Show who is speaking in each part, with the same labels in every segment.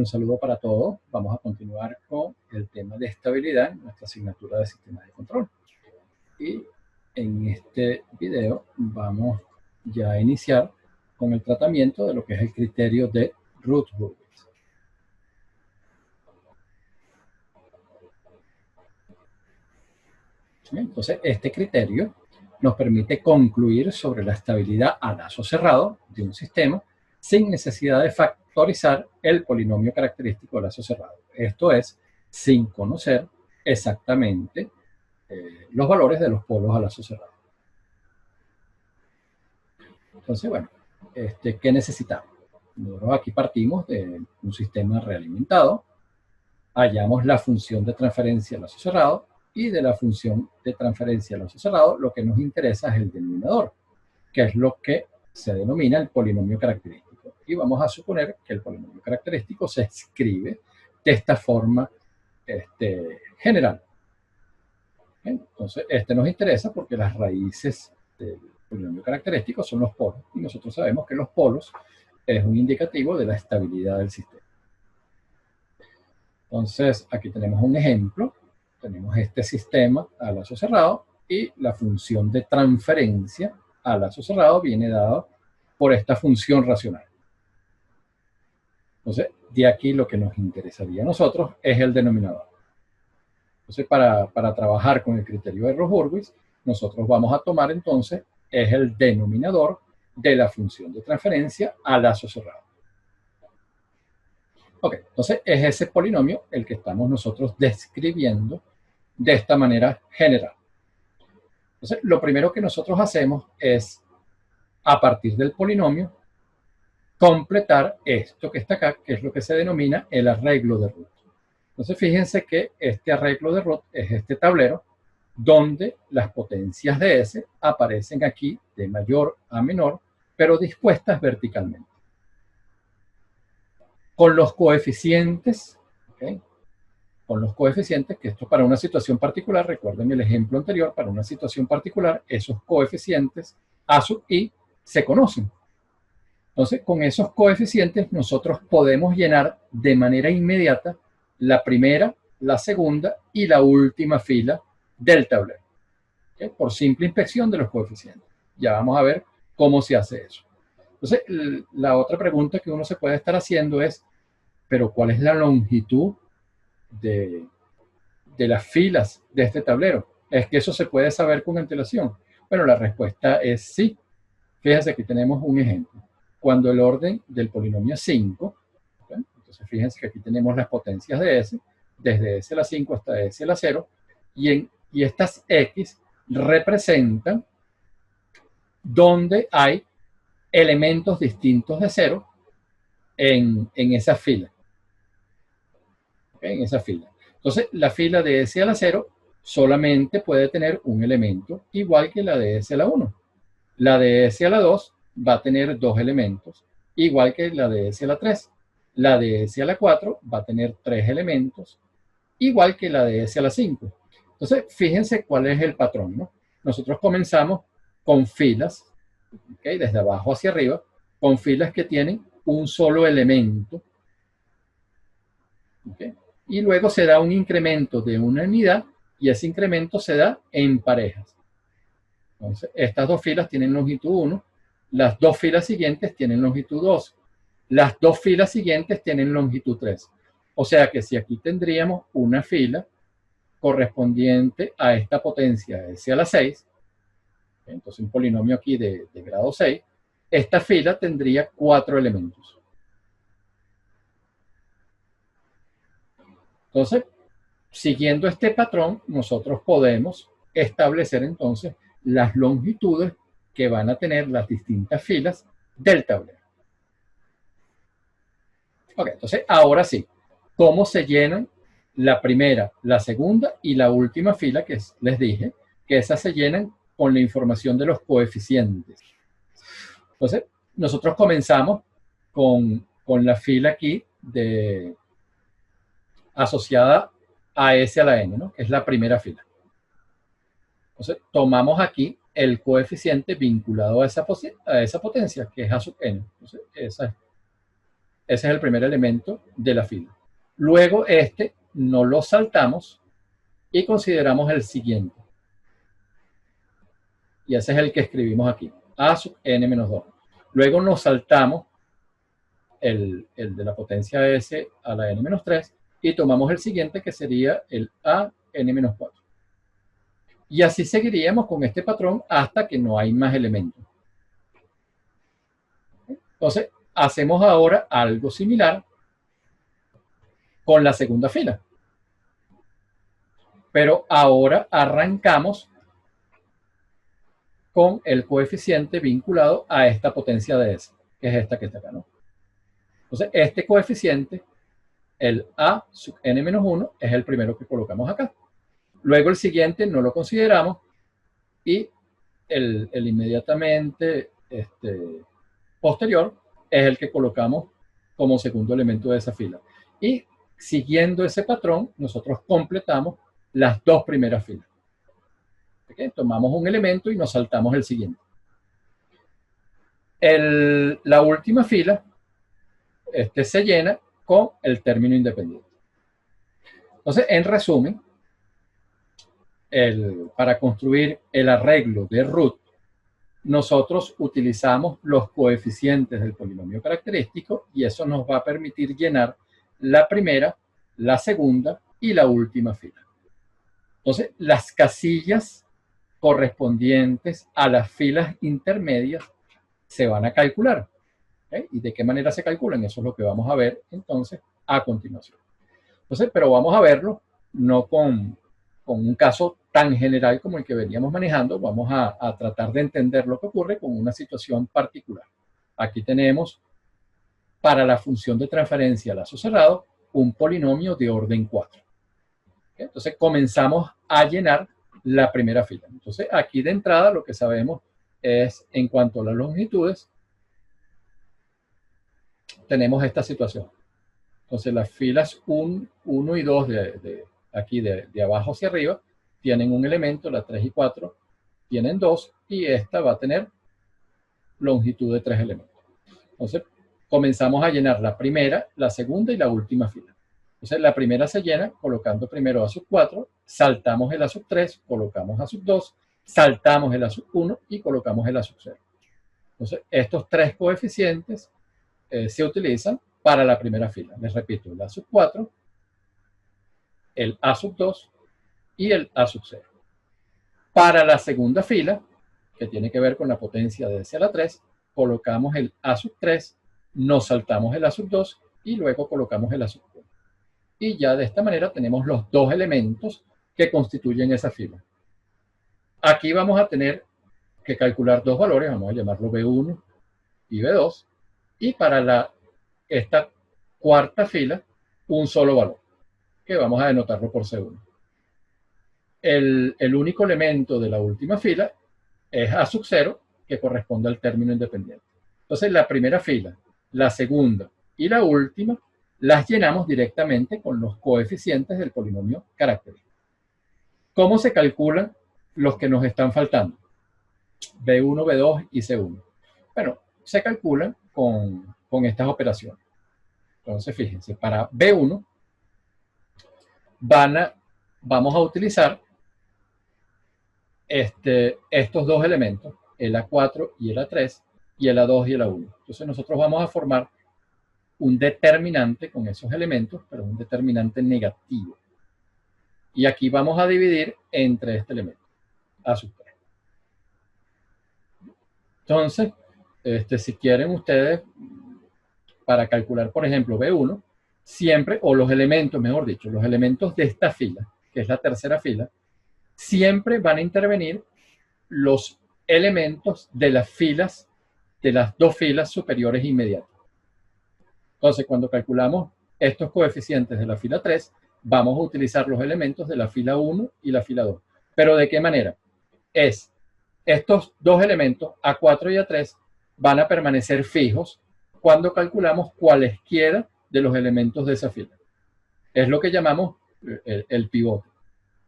Speaker 1: Bueno, un saludo para todos. Vamos a continuar con el tema de estabilidad en nuestra asignatura de sistemas de control. Y en este video vamos ya a iniciar con el tratamiento de lo que es el criterio de Rutherford. Entonces, este criterio nos permite concluir sobre la estabilidad a lazo cerrado de un sistema sin necesidad de factorizar el polinomio característico a lazo cerrado. Esto es, sin conocer exactamente los valores de los polos a lazo cerrado. Entonces, bueno, ¿qué necesitamos? Nosotros aquí partimos de un sistema realimentado, hallamos la función de transferencia a lazo cerrado, y de la función de transferencia a lazo cerrado, lo que nos interesa es el denominador, que es lo que se denomina el polinomio característico. Y vamos a suponer que el polinomio característico se escribe de esta forma general. Entonces, nos interesa porque las raíces del polinomio característico son los polos, y nosotros sabemos que los polos es un indicativo de la estabilidad del sistema. Entonces, aquí tenemos un ejemplo. Tenemos este sistema a lazo cerrado y la función de transferencia a lazo cerrado viene dada por esta función racional. Entonces, de aquí lo que nos interesaría a nosotros es el denominador. Entonces, para trabajar con el criterio de Ross-Hurwitz, nosotros vamos a tomar entonces es el denominador de la función de transferencia a lazo cerrado. Ok, entonces es ese polinomio el que estamos nosotros describiendo de esta manera general. Entonces, lo primero que nosotros hacemos es, a partir del polinomio, completar esto que está acá, que es lo que se denomina el arreglo de Roth. Entonces, fíjense que este arreglo de Roth es este tablero donde las potencias de S aparecen aquí de mayor a menor, pero dispuestas verticalmente. Con los coeficientes, ¿okay? Con los coeficientes, que esto para una situación particular, recuerden el ejemplo anterior, para una situación particular, esos coeficientes A sub I se conocen. Entonces, con esos coeficientes nosotros podemos llenar de manera inmediata la primera, la segunda y la última fila del tablero, ¿okay? Por simple inspección de los coeficientes. Ya vamos a ver cómo se hace eso. Entonces, la otra pregunta que uno se puede estar haciendo es, ¿pero cuál es la longitud de las filas de este tablero? ¿Es que eso se puede saber con antelación? Bueno, la respuesta es sí. Fíjense que tenemos un ejemplo. Cuando el orden del polinomio es 5, ¿okay? Entonces fíjense que aquí tenemos las potencias de S, desde S a la 5 hasta S a la 0, y estas X representan donde hay elementos distintos de 0 en esa fila. ¿Okay? En esa fila. Entonces, la fila de S a la 0 solamente puede tener un elemento, igual que la de S a la 1. La de S a la 2 va a tener dos elementos, igual que la de S a la 3. La de S a la 4 va a tener tres elementos, igual que la de S a la 5. Entonces, fíjense cuál es el patrón, ¿no? Nosotros comenzamos con filas, ¿okay? Desde abajo hacia arriba, con filas que tienen un solo elemento, ¿okay? Y luego se da un incremento de una unidad y ese incremento se da en parejas. Entonces, estas dos filas tienen longitud 1, las dos filas siguientes tienen longitud 2, las dos filas siguientes tienen longitud 3. O sea que si aquí tendríamos una fila correspondiente a esta potencia S a la 6, entonces un polinomio aquí de grado 6, esta fila tendría 4 elementos. Entonces, siguiendo este patrón, nosotros podemos establecer entonces las longitudes que van a tener las distintas filas del tablero. Ok, entonces ahora sí, ¿cómo se llenan la primera, la segunda y la última fila que les dije? Que esas se llenan con la información de los coeficientes. Entonces, nosotros comenzamos con la fila aquí asociada a S a la N, ¿no? Que es la primera fila. Entonces, tomamos aquí el coeficiente vinculado a esa potencia, que es A sub N. Entonces, esa Ese es el primer elemento de la fila. Luego este no lo saltamos y consideramos el siguiente. Y ese es el que escribimos aquí, a sub n-2. Luego nos saltamos el de la potencia s a la n-3 y tomamos el siguiente, que sería el a n-4. Y así seguiríamos con este patrón hasta que no hay más elementos. Entonces, hacemos ahora algo similar con la segunda fila. Pero ahora arrancamos con el coeficiente vinculado a esta potencia de S, que es esta que está acá, ¿no? Entonces, este coeficiente, el A sub n-1, es el primero que colocamos acá. Luego el siguiente no lo consideramos y el inmediatamente posterior es el que colocamos como segundo elemento de esa fila. Y siguiendo ese patrón, nosotros completamos las dos primeras filas. ¿Okay? Tomamos un elemento y nos saltamos el siguiente. La última fila se llena con el término independiente. Entonces, en resumen, para construir el arreglo de root, nosotros utilizamos los coeficientes del polinomio característico y eso nos va a permitir llenar la primera, la segunda y la última fila. Entonces, las casillas correspondientes a las filas intermedias se van a calcular. ¿Okay? ¿Y de qué manera se calculan? Eso es lo que vamos a ver entonces a continuación. Entonces, pero vamos a verlo no con un caso tan general como el que veníamos manejando. Vamos a tratar de entender lo que ocurre con una situación particular. Aquí tenemos, para la función de transferencia a lazo cerrado, un polinomio de orden 4. ¿Okay? Entonces, comenzamos a llenar la primera fila. Entonces, aquí de entrada lo que sabemos es, en cuanto a las longitudes, tenemos esta situación. Entonces, las filas 1 y 2 aquí de abajo hacia arriba tienen un elemento, la 3 y 4 tienen 2, y esta va a tener longitud de 3 elementos. Entonces, comenzamos a llenar la primera, la segunda y la última fila. Entonces, la primera se llena colocando primero a sub 4, saltamos el a sub 3, colocamos a sub 2, saltamos el a sub 1 y colocamos el a sub 0. Entonces, estos tres coeficientes se utilizan para la primera fila. Les repito, el a sub 4, el a sub 2 y el a sub 0. Para la segunda fila, que tiene que ver con la potencia de S a la 3, colocamos el a sub 3, nos saltamos el a sub 2 y luego colocamos el a sub 1. Y ya de esta manera tenemos los dos elementos que constituyen esa fila. Aquí vamos a tener que calcular dos valores, vamos a llamarlo B1 y B2, y para esta cuarta fila, un solo valor, que vamos a denotarlo por C1. El único elemento de la última fila es a sub 0, que corresponde al término independiente. Entonces, la primera fila, la segunda y la última las llenamos directamente con los coeficientes del polinomio característico. ¿Cómo se calculan los que nos están faltando? B1, B2 y C1. Bueno, se calculan con estas operaciones. Entonces, fíjense, para B1 vamos a utilizar estos dos elementos, el A4 y el A3, y el A2 y el A1. Entonces nosotros vamos a formar un determinante con esos elementos, pero un determinante negativo. Y aquí vamos a dividir entre este elemento, A sub 3. Entonces, si quieren ustedes, para calcular, por ejemplo, B1, siempre, o los elementos, mejor dicho, los elementos de esta fila, que es la tercera fila, siempre van a intervenir los elementos de las filas, de las dos filas superiores inmediatas. Entonces, cuando calculamos estos coeficientes de la fila 3, vamos a utilizar los elementos de la fila 1 y la fila 2. ¿Pero de qué manera? Estos dos elementos, A4 y A3, van a permanecer fijos cuando calculamos cualesquiera de los elementos de esa fila. Es lo que llamamos el pivote.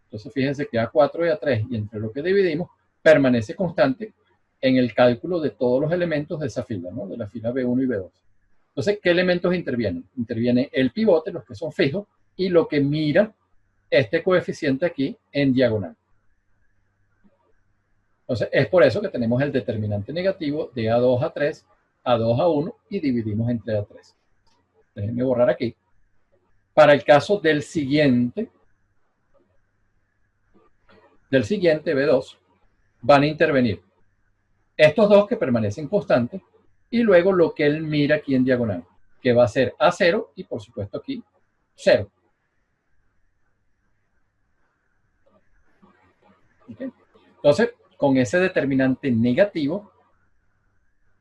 Speaker 1: Entonces, fíjense que A4 y A3, y entre lo que dividimos, permanece constante en el cálculo de todos los elementos de esa fila, ¿no? De la fila B1 y B2. Entonces, ¿qué elementos intervienen? Interviene el pivote, los que son fijos, y lo que mira este coeficiente aquí en diagonal. Entonces, es por eso que tenemos el determinante negativo de A2 a 3, A2 a 1 y dividimos entre A3. Déjenme borrar aquí. Para el caso del siguiente B2, van a intervenir estos dos que permanecen constantes y luego lo que él mira aquí en diagonal, que va a ser A0 y por supuesto aquí 0. ¿Okay? Entonces, con ese determinante negativo,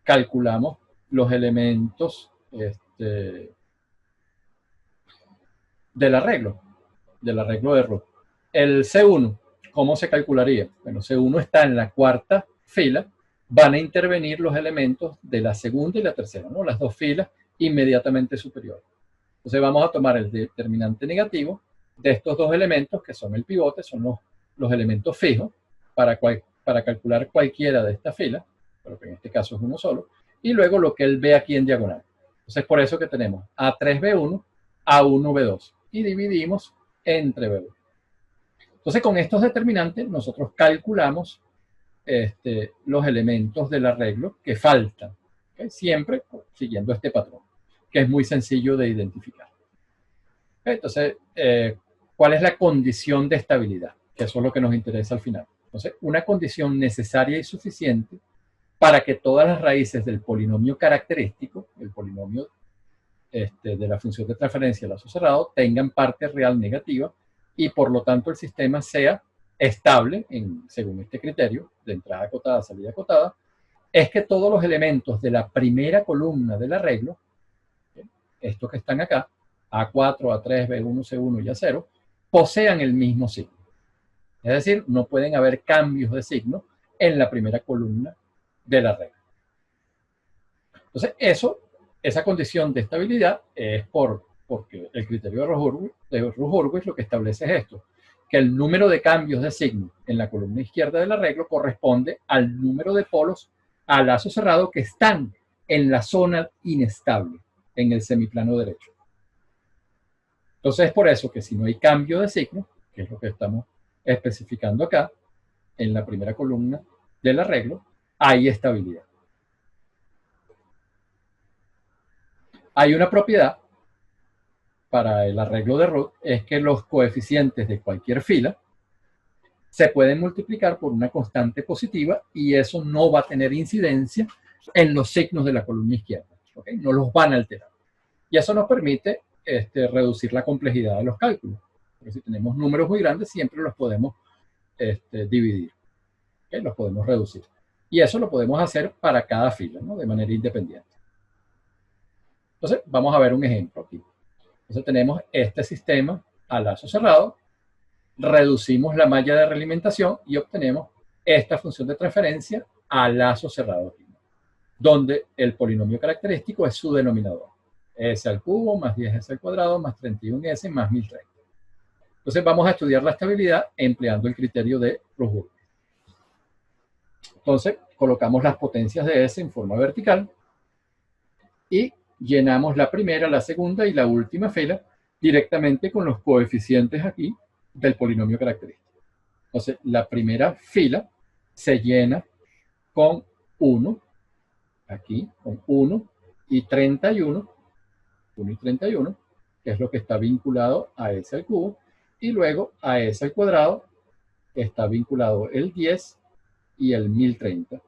Speaker 1: calculamos los elementos del arreglo de Roth. El C1, ¿cómo se calcularía? Bueno, C1 está en la cuarta fila, van a intervenir los elementos de la segunda y la tercera, ¿no? Las dos filas inmediatamente superiores. Entonces vamos a tomar el determinante negativo de estos dos elementos, que son el pivote, son los elementos fijos, para calcular cualquiera de estas filas, pero que en este caso es uno solo, y luego lo que él ve aquí en diagonal. Entonces por eso que tenemos A3B1, A1B2, y dividimos entre B2. Entonces con estos determinantes nosotros calculamos los elementos del arreglo que faltan, ¿okay? Siempre siguiendo este patrón, que es muy sencillo de identificar. Entonces, ¿cuál es la condición de estabilidad? Que eso es lo que nos interesa al final. Entonces, una condición necesaria y suficiente para que todas las raíces del polinomio característico, el polinomio de la función de transferencia lazo cerrado, tengan parte real negativa y por lo tanto el sistema sea estable según este criterio de entrada acotada, salida acotada, es que todos los elementos de la primera columna del arreglo, estos que están acá, A4, A3, B1, C1 y A0, posean el mismo signo. Es decir, no pueden haber cambios de signo en la primera columna del arreglo. Entonces, esa condición de estabilidad es porque el criterio de Rouch-Hurwitz lo que establece es esto, que el número de cambios de signo en la columna izquierda del arreglo corresponde al número de polos a lazo cerrado que están en la zona inestable, en el semiplano derecho. Entonces es por eso que si no hay cambio de signo, que es lo que estamos especificando acá, en la primera columna del arreglo, hay estabilidad. Hay una propiedad para el arreglo de Roth, es que los coeficientes de cualquier fila se pueden multiplicar por una constante positiva y eso no va a tener incidencia en los signos de la columna izquierda. ¿Okay? No los van a alterar. Y eso nos permite reducir la complejidad de los cálculos. Porque si tenemos números muy grandes, siempre los podemos dividir. ¿Okay? Los podemos reducir. Y eso lo podemos hacer para cada fila, ¿no? De manera independiente. Entonces, vamos a ver un ejemplo aquí. Entonces, tenemos este sistema a lazo cerrado, reducimos la malla de realimentación y obtenemos esta función de transferencia a lazo cerrado aquí, donde el polinomio característico es su denominador. S al cubo más 10s al cuadrado más 31s más 1030. Entonces vamos a estudiar la estabilidad empleando el criterio de Rouch-Hurwitz. Entonces colocamos las potencias de S en forma vertical y llenamos la primera, la segunda y la última fila directamente con los coeficientes aquí del polinomio característico. Entonces la primera fila se llena con 1, aquí con 1 y 31, 1 y 31, que es lo que está vinculado a S al cubo, y luego a S al cuadrado está vinculado el 10 y el 1030.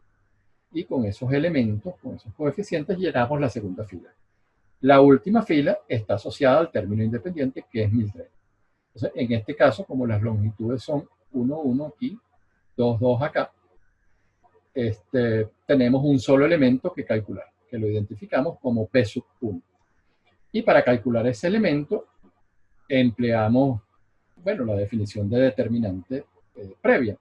Speaker 1: Y con esos elementos, con esos coeficientes, llenamos la segunda fila. La última fila está asociada al término independiente, que es 1030. Entonces, en este caso, como las longitudes son 1, 1 aquí, 2, 2 acá, tenemos un solo elemento que calcular, que lo identificamos como P sub 1. Y para calcular ese elemento, empleamos, bueno, la definición de determinante previa.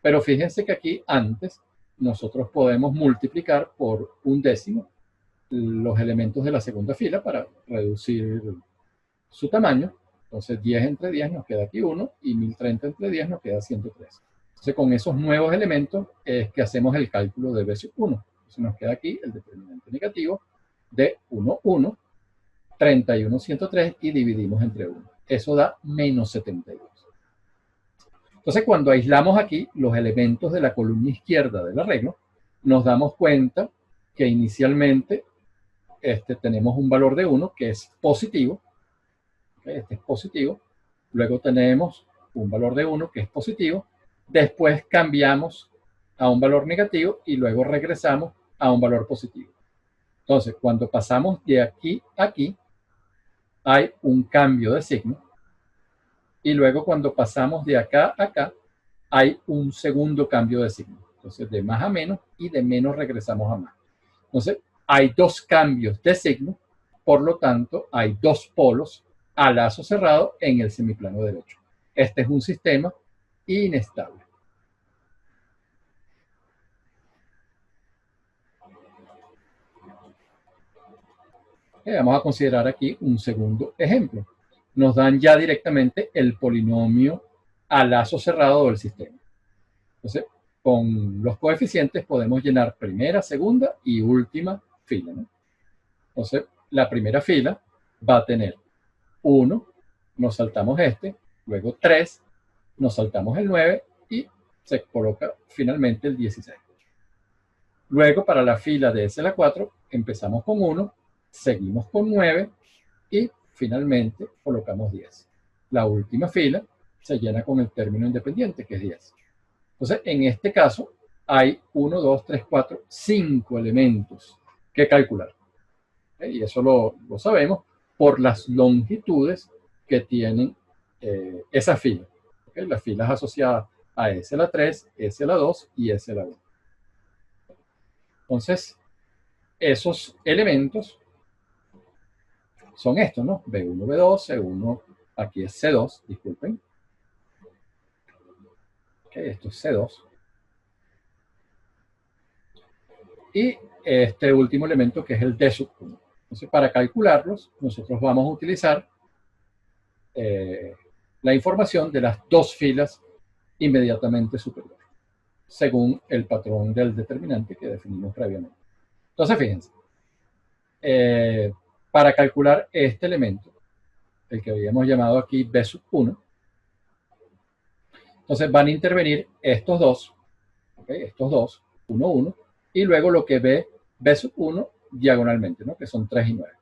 Speaker 1: Pero fíjense que aquí antes nosotros podemos multiplicar por un décimo los elementos de la segunda fila para reducir su tamaño. Entonces 10 entre 10 nos queda aquí 1 y 1030 entre 10 nos queda 103. Entonces con esos nuevos elementos es que hacemos el cálculo de B sub 1. Entonces nos queda aquí el determinante negativo de 1, 1, 31, 103 y dividimos entre 1. Eso da menos 72. Entonces, cuando aislamos aquí los elementos de la columna izquierda del arreglo, nos damos cuenta que inicialmente tenemos un valor de 1 que es positivo. Este es positivo. Luego tenemos un valor de 1 que es positivo. Después cambiamos a un valor negativo y luego regresamos a un valor positivo. Entonces, cuando pasamos de aquí a aquí, hay un cambio de signo. Y luego cuando pasamos de acá a acá, hay un segundo cambio de signo. Entonces, de más a menos y de menos regresamos a más. Entonces, hay dos cambios de signo, por lo tanto, hay dos polos a lazo cerrado en el semiplano derecho. Este es un sistema inestable. Vamos a considerar aquí un segundo ejemplo. Nos dan ya directamente el polinomio a lazo cerrado del sistema. Entonces, con los coeficientes podemos llenar primera, segunda y última fila, ¿no? Entonces, la primera fila va a tener 1, nos saltamos luego 3, nos saltamos el 9 y se coloca finalmente el 16. Luego, para la fila de SL4, empezamos con 1, seguimos con 9 y finalmente colocamos 10. La última fila se llena con el término independiente, que es 10. Entonces, en este caso, hay 1, 2, 3, 4, 5 elementos que calcular. Y eso lo sabemos por las longitudes que tienen esa fila. Las filas asociadas a SL3, SL2 y SL1. Entonces, esos elementos son estos, ¿no? B1, B2, C1, aquí es C2, disculpen. Esto es C2. Y este último elemento que es el D1. Entonces, para calcularlos, nosotros vamos a utilizar la información de las dos filas inmediatamente superiores, según el patrón del determinante que definimos previamente. Entonces, fíjense, para calcular este elemento, el que habíamos llamado aquí B1, entonces van a intervenir estos dos, estos dos, 1, 1, y luego lo que ve B1 diagonalmente, ¿no? Que son 3 y 9.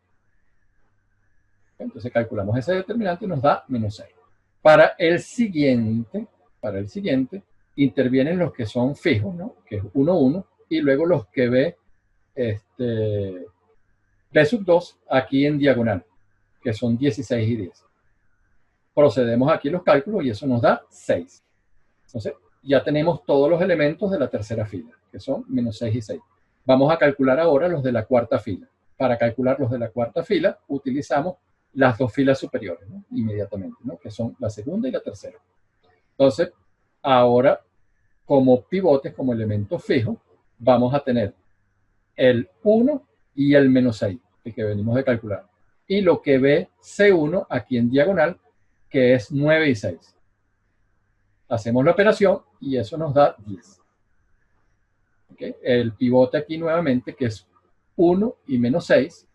Speaker 1: Entonces calculamos ese determinante y nos da menos 6. Para el siguiente, intervienen los que son fijos, ¿no? Que es 1, 1, y luego los que ve B2 aquí en diagonal, que son 16 y 10. Procedemos aquí los cálculos y eso nos da 6. Entonces, ya tenemos todos los elementos de la tercera fila, que son menos 6 y 6. Vamos a calcular ahora los de la cuarta fila. Para calcular los de la cuarta fila, utilizamos las dos filas superiores, ¿no? Inmediatamente, ¿no? Que son la segunda y la tercera. Entonces, ahora, como pivotes, como elementos fijos, vamos a tener el 1 y el menos 6, el que venimos de calcular. Y lo que ve C1 aquí en diagonal, que es 9 y 6. Hacemos la operación y eso nos da 10. ¿Okay? El pivote aquí nuevamente, que es 1 y menos 6.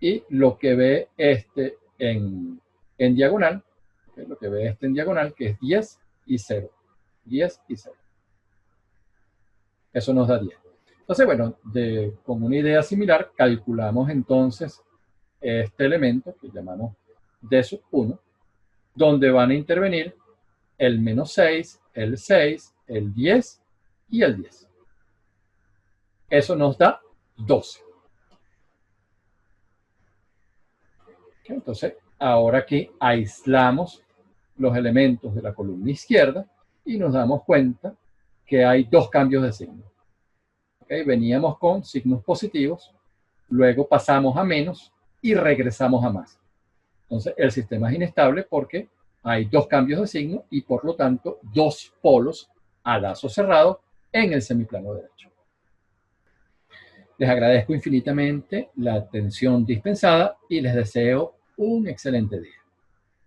Speaker 1: Y lo que ve en diagonal, ¿okay? Lo que ve en diagonal, que es 10 y 0. 10 y 0. Eso nos da 10. Entonces, bueno, con una idea similar, calculamos entonces este elemento que llamamos D1, donde van a intervenir el menos 6, el 6, el 10 y el 10. Eso nos da 12. ¿Okay? Entonces, ahora aquí aislamos los elementos de la columna izquierda y nos damos cuenta que hay dos cambios de signo. ¿Okay? Veníamos con signos positivos, luego pasamos a menos y regresamos a más. Entonces, el sistema es inestable porque hay dos cambios de signo y, por lo tanto, dos polos a lazo cerrado en el semiplano derecho. Les agradezco infinitamente la atención dispensada y les deseo un excelente día.